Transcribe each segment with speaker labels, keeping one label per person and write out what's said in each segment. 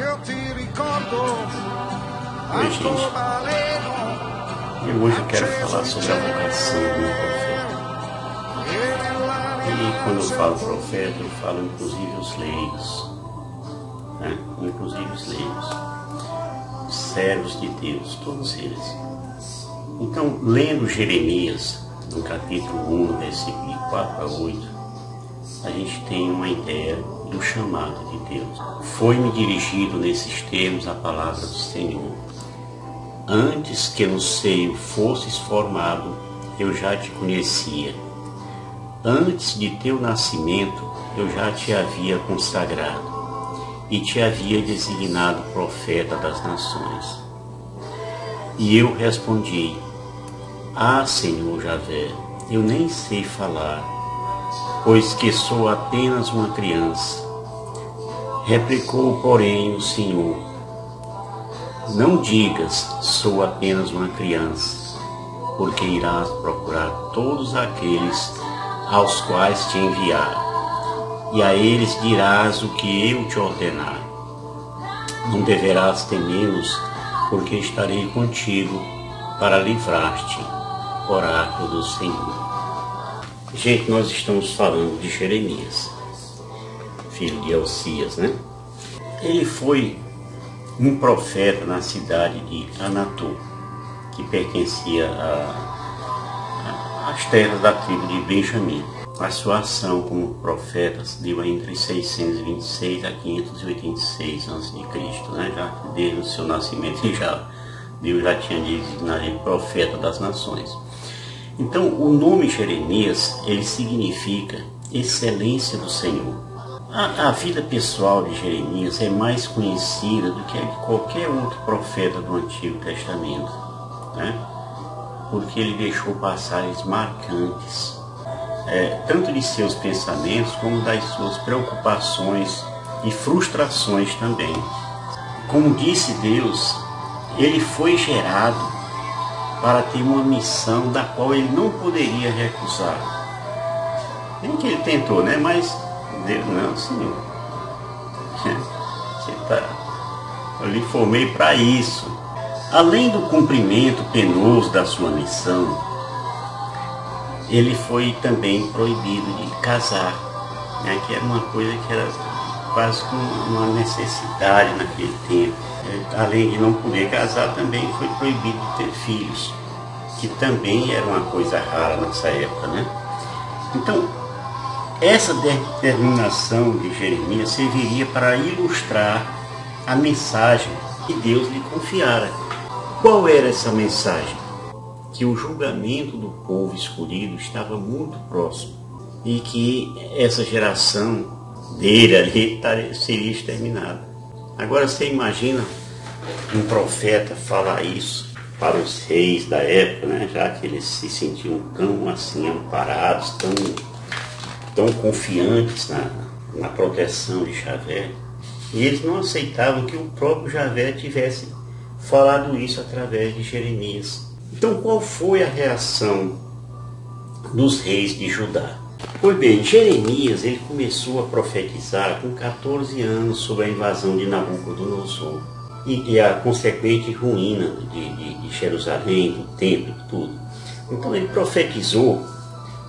Speaker 1: Oi, gente. E hoje eu quero falar sobre a vocação de um profeta. E quando eu falo profeta, eu falo inclusive os leigos, né? Inclusive os leigos, os servos de Deus, todos eles. Então, lendo Jeremias, no capítulo 1, versículo 4 a 8, a gente tem uma ideia do chamado de Deus. Foi-me dirigido nesses termos a palavra do Senhor. Antes que no seio fosses formado, eu já te conhecia. Antes de teu nascimento, eu já te havia consagrado e te havia designado profeta das nações. E eu respondi: Ah, Senhor Javé, eu nem sei falar, pois que sou apenas uma criança. Replicou, porém, o Senhor: Não digas, sou apenas uma criança, porque irás procurar todos aqueles aos quais te enviar, e a eles dirás o que eu te ordenar. Não deverás temê-los, porque estarei contigo para livrar-te. Oráculo do Senhor. Gente, nós estamos falando de Jeremias, filho de Elcias, né? Ele foi um profeta na cidade de Anatot, que pertencia às terras da tribo de Benjamim. A sua ação como profeta se deu entre 626 a 586 a.C., né? Já desde o seu nascimento Deus já tinha designado ele profeta das nações. Então, o nome Jeremias, ele significa excelência do Senhor. A vida pessoal de Jeremias é mais conhecida do que a de qualquer outro profeta do Antigo Testamento, né? Porque ele deixou passagens marcantes, tanto de seus pensamentos como das suas preocupações e frustrações também. Como disse Deus, ele foi gerado para ter uma missão da qual ele não poderia recusar. Nem que ele tentou, né? Mas Deus, não, Senhor. Eu lhe formei para isso. Além do cumprimento penoso da sua missão, ele foi também proibido de casar, né? Que era uma coisa que era quase como uma necessidade naquele tempo. Além de não poder casar, também foi proibido de ter filhos, que também era uma coisa rara nessa época, né? Então, essa determinação de Jeremias serviria para ilustrar a mensagem que Deus lhe confiara. Qual era essa mensagem? Que o julgamento do povo escolhido estava muito próximo e que essa geração dele ali seria exterminada. Agora você imagina um profeta falar isso para os reis da época, né? Já que eles se sentiam tão assim amparados, tão confiantes na proteção de Javé, e eles não aceitavam que o próprio Javé tivesse falado isso através de Jeremias. Então, qual foi a reação dos reis de Judá? Pois bem, Jeremias ele começou a profetizar com 14 anos sobre a invasão de Nabucodonosor e a consequente ruína de Jerusalém, do templo, de tudo. Então ele profetizou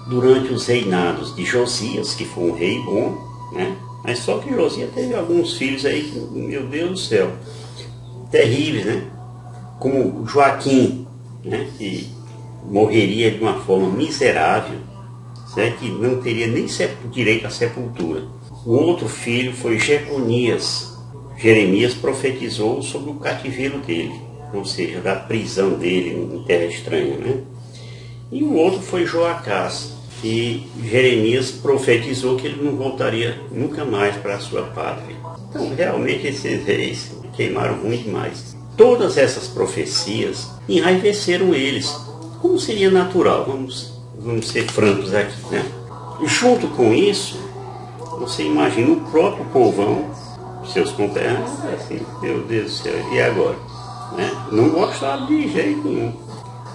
Speaker 1: durante os reinados de Josias, que foi um rei bom, né? Mas só que Josias teve alguns filhos aí que, meu Deus do céu, terríveis, né? Como Joaquim, né? Que morreria de uma forma miserável, certo? Que não teria nem direito à sepultura. O outro filho foi Jeconias. Jeremias profetizou sobre o cativeiro dele, ou seja, da prisão dele em terra estranha, né? E o outro foi Joacás, e Jeremias profetizou que ele não voltaria nunca mais para a sua pátria. Então, realmente, esses reis queimaram ruim demais. Todas essas profecias enraiveceram eles, como seria natural, vamos ser francos aqui, né? E junto com isso, você imagina o próprio povão, seus conterrâneos, assim, meu Deus do céu, e agora? Né? Não gostaram de jeito nenhum.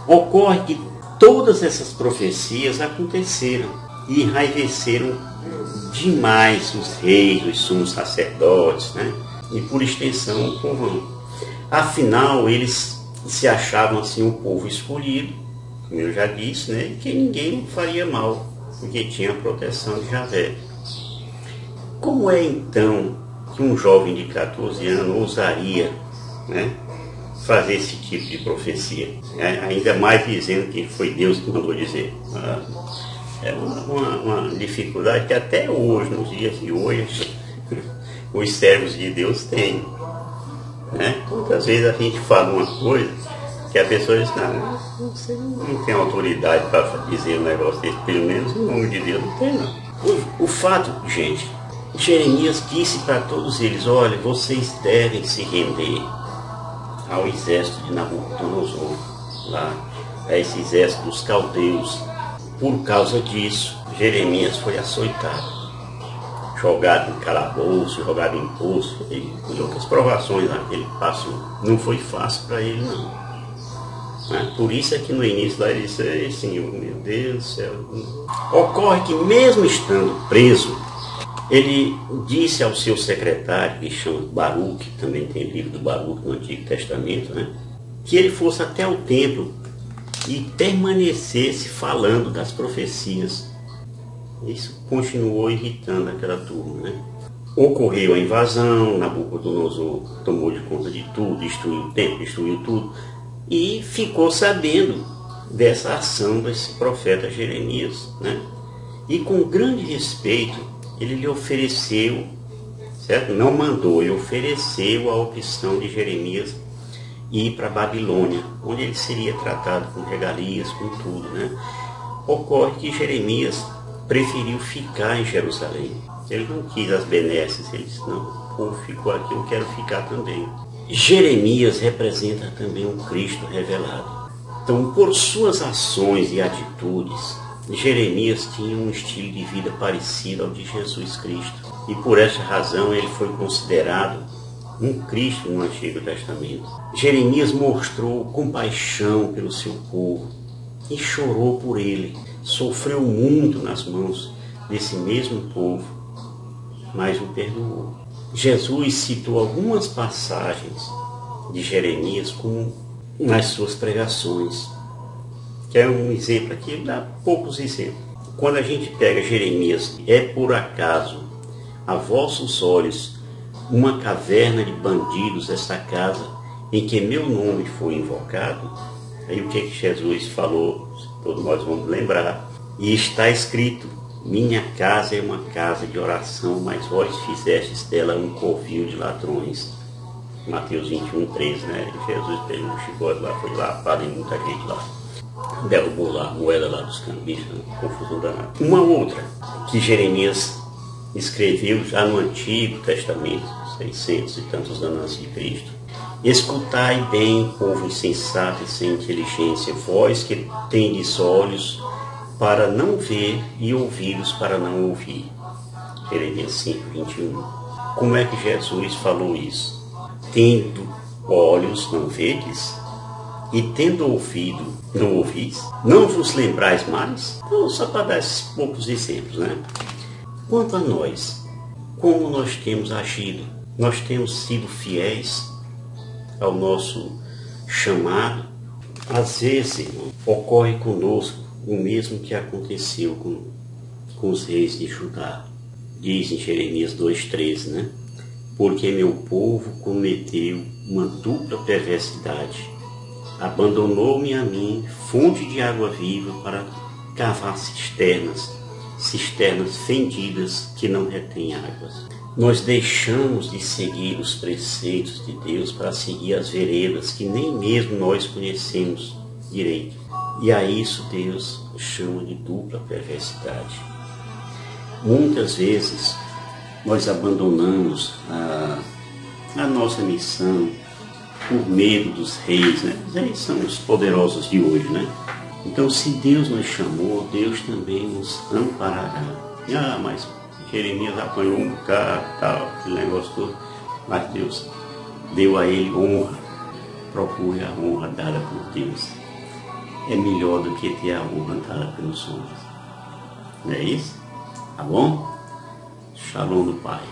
Speaker 1: Ocorre que todas essas profecias aconteceram e enraiveceram demais os reis, os sumos sacerdotes, né? e por extensão o povão. Afinal, eles se achavam assim o povo escolhido, como eu já disse, né, que ninguém faria mal, porque tinha a proteção de Javé. Como é então que um jovem de 14 anos ousaria, né, fazer esse tipo de profecia? Ainda mais dizendo que foi Deus que mandou dizer. É uma dificuldade que até hoje, nos dias de hoje, os servos de Deus têm. Né? Muitas vezes a gente fala uma coisa que a pessoa diz, não, você não tem autoridade para dizer um negócio desse, pelo menos em nome de Deus não tem não. O fato, gente, Jeremias disse para todos eles, olha, vocês devem se render ao exército de Nabucodonosor, lá, a esse exército dos caldeus. Por causa disso, Jeremias foi açoitado, jogado em calabouço, jogado em poço, e outras provações lá que ele passou. Não foi fácil para ele, não. Por isso é que no início lá ele disse, Senhor, meu Deus do céu. Ocorre que mesmo estando preso, ele disse ao seu secretário, que chama Baruque, também tem livro do Baruque no Antigo Testamento, né, que ele fosse até o templo e permanecesse falando das profecias. Isso continuou irritando aquela turma, né? Ocorreu a invasão, Nabucodonosor tomou de conta de tudo, destruiu o templo, destruiu tudo, e ficou sabendo dessa ação desse profeta Jeremias, né? E com grande respeito, ele lhe ofereceu, certo? Não mandou, ele ofereceu a opção de Jeremias ir para a Babilônia, onde ele seria tratado com regalias, com tudo, né? Ocorre que Jeremias preferiu ficar em Jerusalém. Ele não quis as benesses, ele disse, não, o povo ficou aqui, eu quero ficar também. Jeremias representa também um Cristo revelado. Então, por suas ações e atitudes, Jeremias tinha um estilo de vida parecido ao de Jesus Cristo. E por essa razão ele foi considerado um Cristo no Antigo Testamento. Jeremias mostrou compaixão pelo seu povo e chorou por ele. Sofreu muito nas mãos desse mesmo povo, mas o perdoou. Jesus citou algumas passagens de Jeremias como nas suas pregações, que é um exemplo aqui, dá poucos exemplos. Quando a gente pega Jeremias, é por acaso a vossos olhos uma caverna de bandidos esta casa em que meu nome foi invocado? Aí o que Jesus falou, todos nós vamos lembrar. E está escrito, minha casa é uma casa de oração, mas vós fizestes dela um covil de ladrões. Mateus 21:3, né? Jesus pegou um chicote lá, foi lá, parou muita gente lá. Derrubou lá a moeda lá dos cambistas, confusão danada. Uma outra, que Jeremias escreveu já no Antigo Testamento, 600 e tantos anos antes de Cristo. Escutai bem, povo insensato e sem inteligência, vós que tendes olhos para não ver e ouvidos para não ouvir. Jeremias 5:21. Como é que Jesus falou isso? Tendo olhos, não vedes? E tendo ouvido, não ouvis? Não vos lembrais mais? Então, só para dar esses poucos exemplos, né? Quanto a nós, como nós temos agido? Nós temos sido fiéis ao nosso chamado? Às vezes, irmão, ocorre conosco o mesmo que aconteceu com os reis de Judá. Diz em Jeremias 2:13, né? Porque meu povo cometeu uma dupla perversidade. Abandonou-me a mim, fonte de água viva, para cavar cisternas fendidas que não retêm águas. Nós deixamos de seguir os preceitos de Deus para seguir as veredas que nem mesmo nós conhecemos direito. E a isso Deus chama de dupla perversidade. Muitas vezes nós abandonamos a nossa missão por medo dos reis, né? Os reis são os poderosos de hoje, né? Então, se Deus nos chamou, Deus também nos amparará. Mas Jeremias apanhou um bocado, tal, aquele negócio todo. Mas Deus deu a ele honra. Procure a honra dada por Deus. É melhor do que ter a honra dada pelos homens. Não é isso? Tá bom? Shalom do Pai.